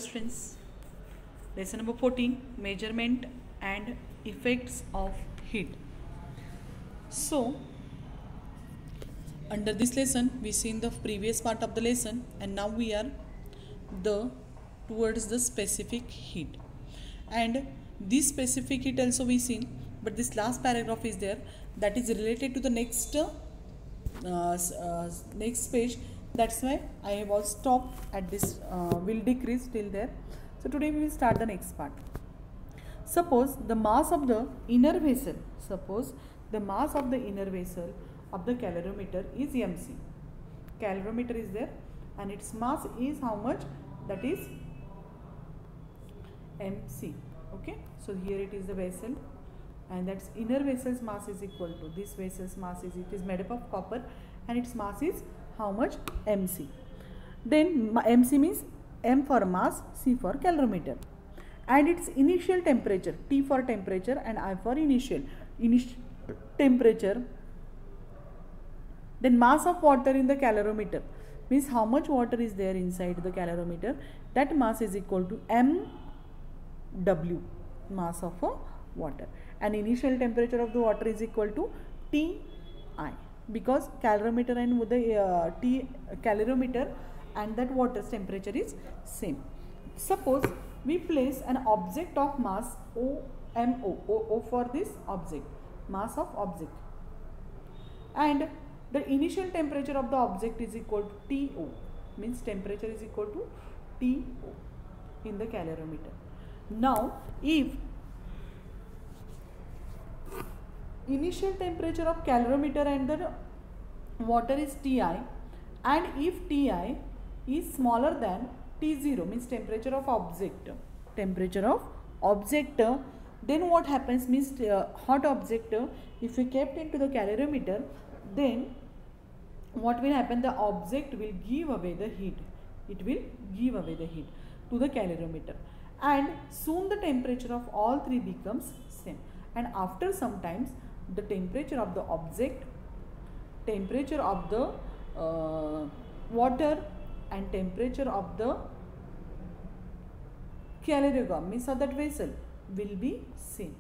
Students, lesson number 14, measurement and effects of heat. So under this lesson we seen the previous part of the lesson, and now we are towards the specific heat, and this specific heat also we seen, but this last paragraph is there that is related to the next page. That's why I have all stopped at this will decrease till there. So today we will start the next part. Suppose the mass of the inner vessel of the calorimeter is mc. Calorimeter is there and its mass is how much? That is mc. Okay, so here it is the vessel, and that's inner vessel's mass is equal to this vessel's mass is, it is made up of copper, and its mass is how much? mc. Then mc means m for mass, c for calorimeter, and its initial temperature, T for temperature and I for initial temperature. Then mass of water in the calorimeter means how much water is there inside the calorimeter. That mass is equal to mW, mass of water, and initial temperature of the water is equal to Ti, because calorimeter and the calorimeter and that water's temperature is same. Suppose we place an object of mass O for this object, mass of object, and the initial temperature of the object is equal to TO, means temperature is equal to TO in the calorimeter. Now if initial temperature of calorimeter and the water is Ti, and if Ti is smaller than T0, means temperature of object, then what happens means hot object, if we kept into the calorimeter, then what will happen? The object will give away the heat. It will give away the heat to the calorimeter, and soon the temperature of all three becomes same. And after some times, the temperature of the object, temperature of the water, and temperature of the calorigram, means of that vessel, will be same.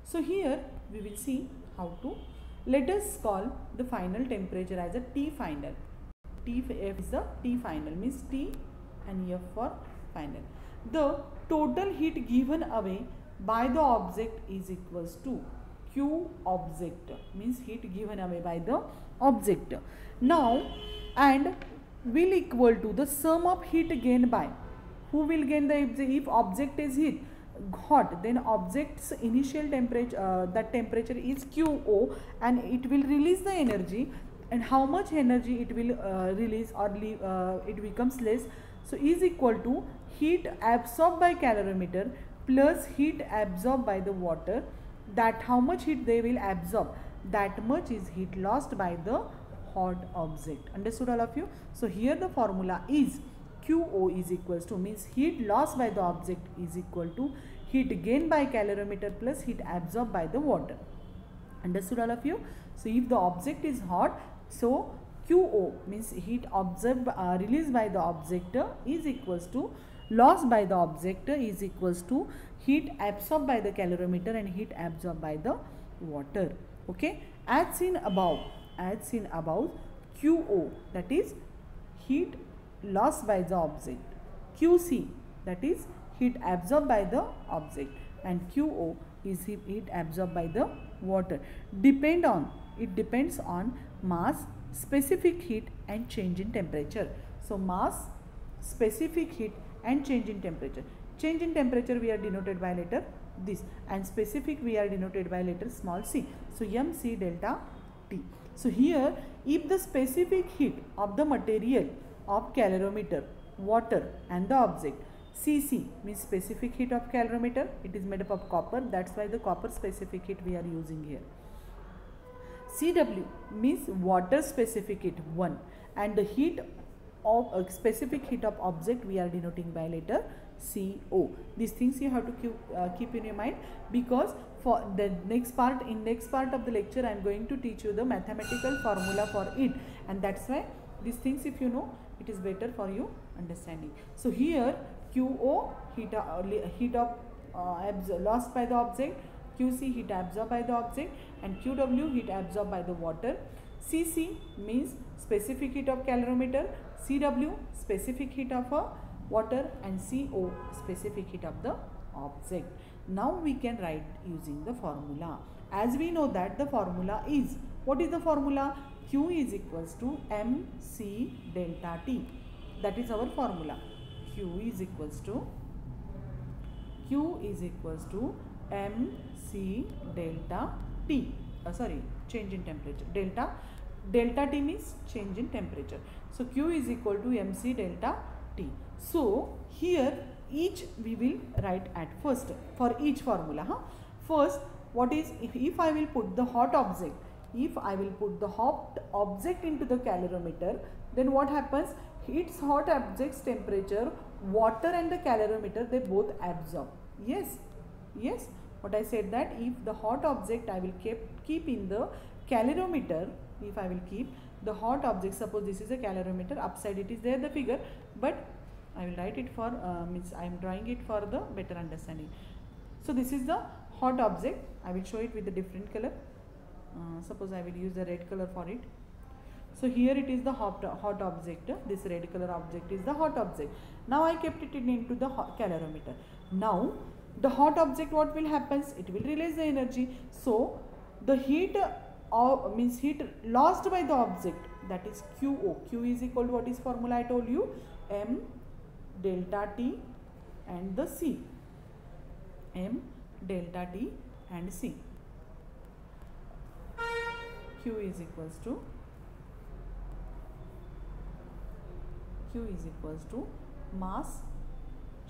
So here we will see how to. Let us call the final temperature as a T final. F is the T final, means T and F for final. The total heat given away by the object is equals to Q object, means heat given away by the object. Now, and will equal to the sum of heat gained by, who will gain the, if object is hot, then object's initial temperature, that temperature is QO, and it will release the energy, and how much energy it will release or leave, it becomes less. So is equal to heat absorbed by calorimeter plus heat absorbed by the water. That how much heat they will absorb, that much is heat lost by the hot object. Understood all of you? So here the formula is QO is equals to, means heat lost by the object is equal to heat gained by calorimeter plus heat absorbed by the water. Understood all of you? So if the object is hot, so QO means heat absorbed released by the object is equals to lost by the object is equals to heat absorbed by the calorimeter and heat absorbed by the water. Okay, as seen above, QO, that is heat lost by the object, QC, that is heat absorbed by the object, and QO is heat absorbed by the water. It depends on mass, specific heat and change in temperature. So mass, specific heat and change in temperature. Change in temperature we are denoted by letter this, and specific we are denoted by letter small c. So mc delta T. So here if the specific heat of the material of calorimeter, water and the object, Cc means specific heat of calorimeter, it is made up of copper, that's why the copper specific heat we are using here. Cw means water specific heat 1, and the heat of specific heat of object we are denoting by letter CO. These things you have to keep in your mind, because for the next part of the lecture I am going to teach you the mathematical formula for it, and that's why these things if you know, it is better for you understanding. So here QO, heat of lost by the object, QC, heat absorbed by the object, and QW, heat absorbed by the water. CC means specific heat of calorimeter, CW specific heat of a water, and CO specific heat of the object. Now we can write using the formula. As we know that the formula is, what is the formula? Q is equals to MC delta T. That is our formula. Q is equals to MC delta T. Change in temperature. Delta T means change in temperature. So Q is equal to MC delta T. So here each we will write at first for each formula. First, what is, if I will put the hot object, into the calorimeter, then what happens? Its hot object's temperature, water and the calorimeter, they both absorb. Yes, what I said, that if the hot object I will keep in the calorimeter, if I will keep the hot object, suppose this is a calorimeter, upside it is there the figure, but I will write it for I am drawing it for the better understanding. So this is the hot object. I will show it with a different color. Suppose I will use the red color for it. So here it is the hot object. This red color object is the hot object. Now I kept it into the calorimeter. Now the hot object, what will happen? It will release the energy. So the heat heat lost by the object, that is QO. Q is equal to, what is formula I told you? M delta T and the C. M delta T and C. Q is equals to mass,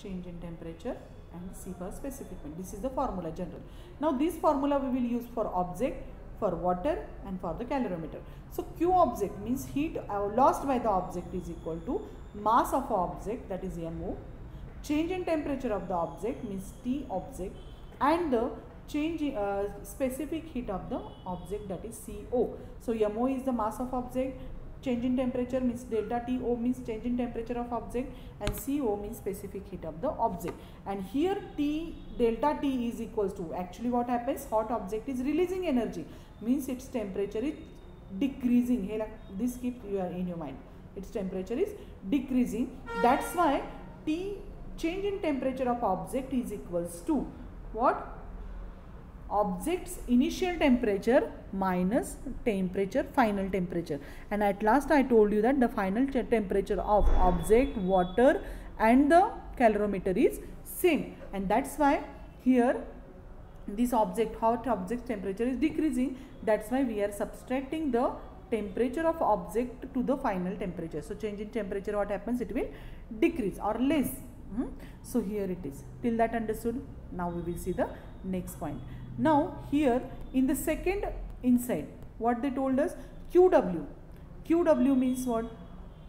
change in temperature, and C for specific one. This is the formula general. Now this formula we will use for object, for water, and for the calorimeter. So Q object means heat lost by the object is equal to mass of object, that is MO, change in temperature of the object means T object, and the change specific heat of the object, that is CO. So MO is the mass of object, change in temperature means delta TO means change in temperature of object, and CO means specific heat of the object. And here delta T is equals to, actually what happens, hot object is releasing energy, means its temperature is decreasing. This keep in your mind, its temperature is decreasing. That's why change in temperature of object is equals to what? Object's initial temperature minus final temperature. And at last I told you that the final temperature of object, water, and the calorimeter is same, and that's why here this hot object temperature is decreasing. That's why we are subtracting the temperature of object to the final temperature. So change in temperature, what happens? It will decrease or less. So here it is. Till that understood? Now we will see the next point. Now here in the second inside, what they told us? QW. QW means what?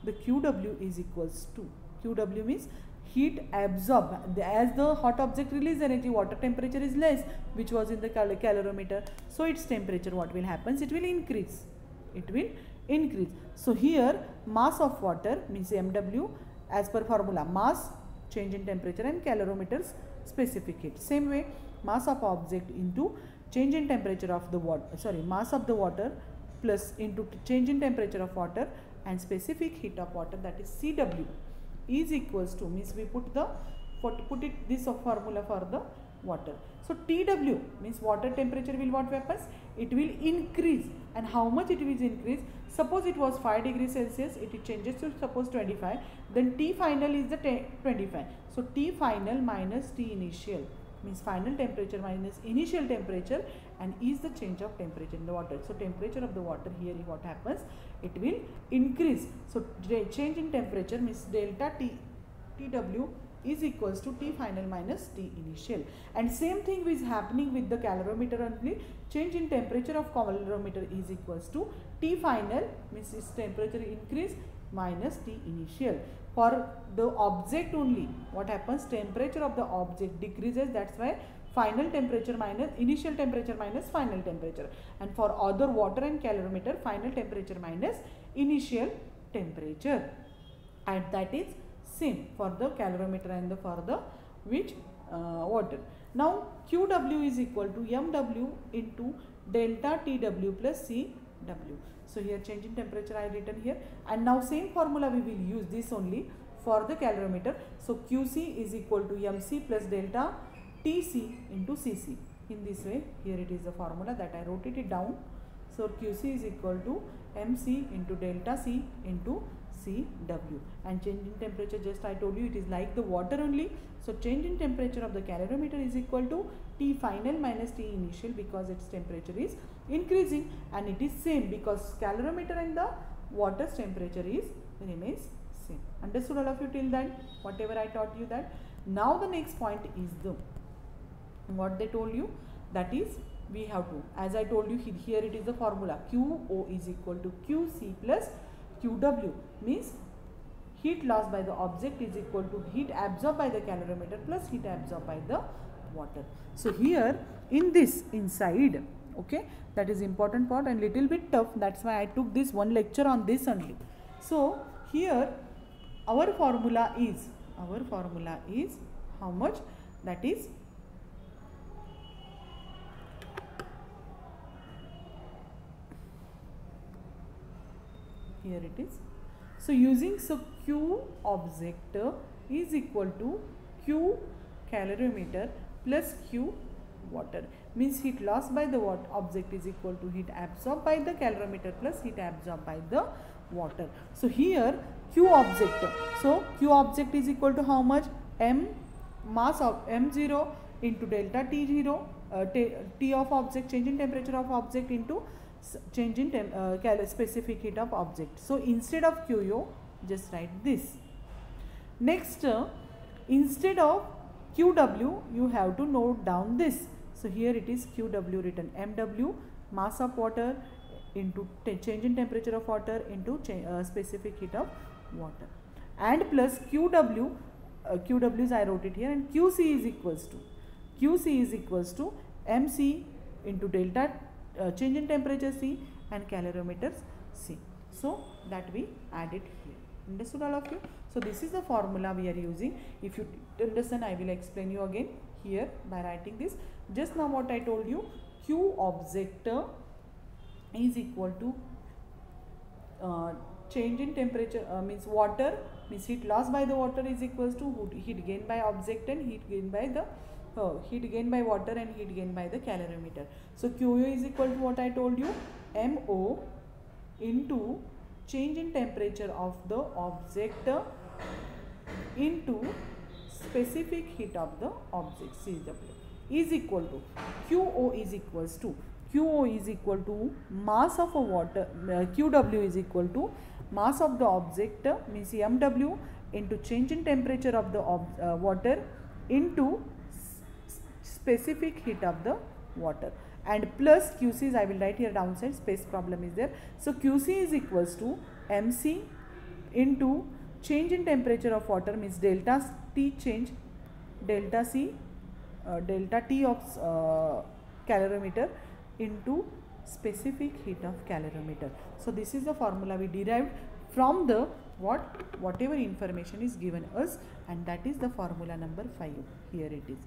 The QW is equals to, QW means heat absorbed. As the hot object release energy, water temperature is less, which was in the calorimeter. So its temperature, what will happen? It will increase. It will increase. So here mass of water means MW, as per formula, mass, change in temperature, and calorimeters specific heat. Same way, mass of object into change in temperature of the water, mass of the water plus into change in temperature of water and specific heat of water, that is CW, is equals to, means we put this formula for the water. So TW means water temperature will what happens? It will increase. And how much it will increase? Suppose it was 5 degrees Celsius, it changes to suppose 25, then T final is the 25. So T final minus T initial means final temperature minus initial temperature, and is the change of temperature in the water. So temperature of the water here, what happens? It will increase. So change in temperature means delta TW is equals to T final minus T initial. And same thing is happening with the calorimeter only. Change in temperature of calorimeter is equals to T final means its temperature increase minus T initial. For the object only, what happens? Temperature of the object decreases. That's why final temperature minus initial temperature minus final temperature. And for other water and calorimeter, final temperature minus initial temperature. And that is same for the calorimeter and for the which water. Now QW is equal to MW into delta TW plus CW. So here change in temperature I written here, and now same formula we will use this only for the calorimeter. So QC is equal to MC plus delta TC into CC. In this way, here it is the formula that I wrote it down. So QC is equal to MC into delta C into CW, and change in temperature, just I told you, it is like the water only. So change in temperature of the calorimeter is equal to T final minus T initial, because its temperature is increasing, and it is same because calorimeter and the water's temperature is remains same. Understood all of you till then, whatever I taught you that. Now the next point is the what they told you, that is we have to, as I told you here it is the formula, QO is equal to QC plus QW, means heat lost by the object is equal to heat absorbed by the calorimeter plus heat absorbed by the water. So here in this inside, okay, that is important part and little bit tough, that's why I took this one lecture on this only. So here our formula is how much, that is here it is. So using Q object is equal to Q calorimeter plus Q water, means heat lost by the object is equal to heat absorbed by the calorimeter plus heat absorbed by the water. So here Q object, so Q object is equal to how much, M mass of M0 into delta T0, T of object, change in temperature of object into change in specific heat of object. So instead of QO, just write this. Next, instead of QW, you have to note down this. So here it is QW written, MW mass of water into change in temperature of water into specific heat of water, and plus QW, QWs I wrote it here, and QC is equals to MC into delta change in temperature C and calorimeters C. So that we add it here. Understood all of you? So this is the formula we are using. If you understand, I will explain you again here by writing this. Just now what I told you, Q object is equal to change in temperature, means water, means heat lost by the water is equals to heat gained by object and heat gained by the heat gained by water and heat gained by the calorimeter. So QO is equal to what I told you, MO into change in temperature of the object into specific heat of the object CW is equal to QO is equal to mass of a water, QW is equal to mass of the object, means MW into change in temperature of the water into specific heat of the water, and plus QC is, I will write here downside, space problem is there. So QC is equals to MC into change in temperature of water, means delta T change, delta C, delta T of calorimeter into specific heat of calorimeter. So this is the formula we derived from the whatever information is given us, and that is the formula number 5. Here it is.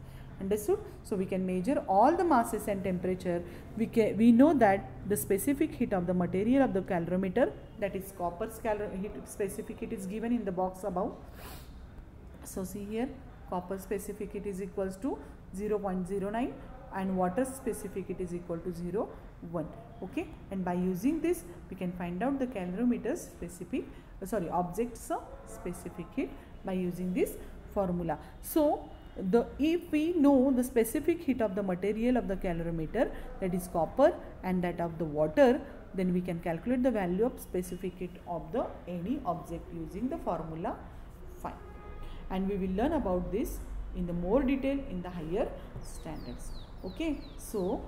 Understood? So we can measure all the masses and temperature. We know that the specific heat of the material of the calorimeter, that is copper's heat specific heat, is given in the box above. So see here, copper specific heat is equals to 0.09 and water specific heat is equal to 0.1. Okay, and by using this we can find out the calorimeter's specific object's specific heat by using this formula. So if we know the specific heat of the material of the calorimeter, that is copper, and that of the water, then we can calculate the value of specific heat of the any object using the formula 5. And we will learn about this in the more detail in the higher standards. Okay, so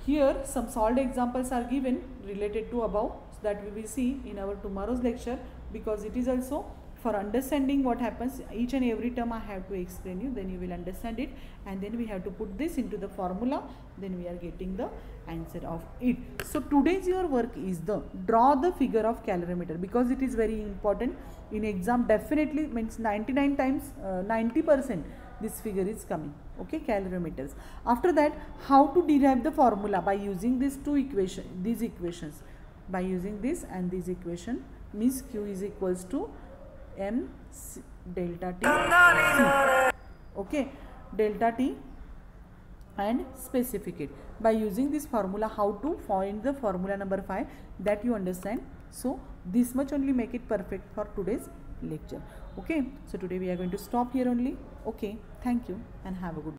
here some solved examples are given related to above, so that we will see in our tomorrow's lecture, because it is also for understanding what happens, each and every term I have to explain you, then you will understand it, and then we have to put this into the formula, then we are getting the answer of it. So today's your work is the draw the figure of calorimeter, because it is very important in exam. Definitely means 99 times 90% this figure is coming. Okay, calorimeters. After that, how to derive the formula by using these these equations, by using this and this equation, means Q is equals to M delta T C. Okay, delta T and specific it. By using this formula, how to find the formula number 5, that you understand. So this much only make it perfect for today's lecture. Okay, so today we are going to stop here only. Okay, thank you and have a good day.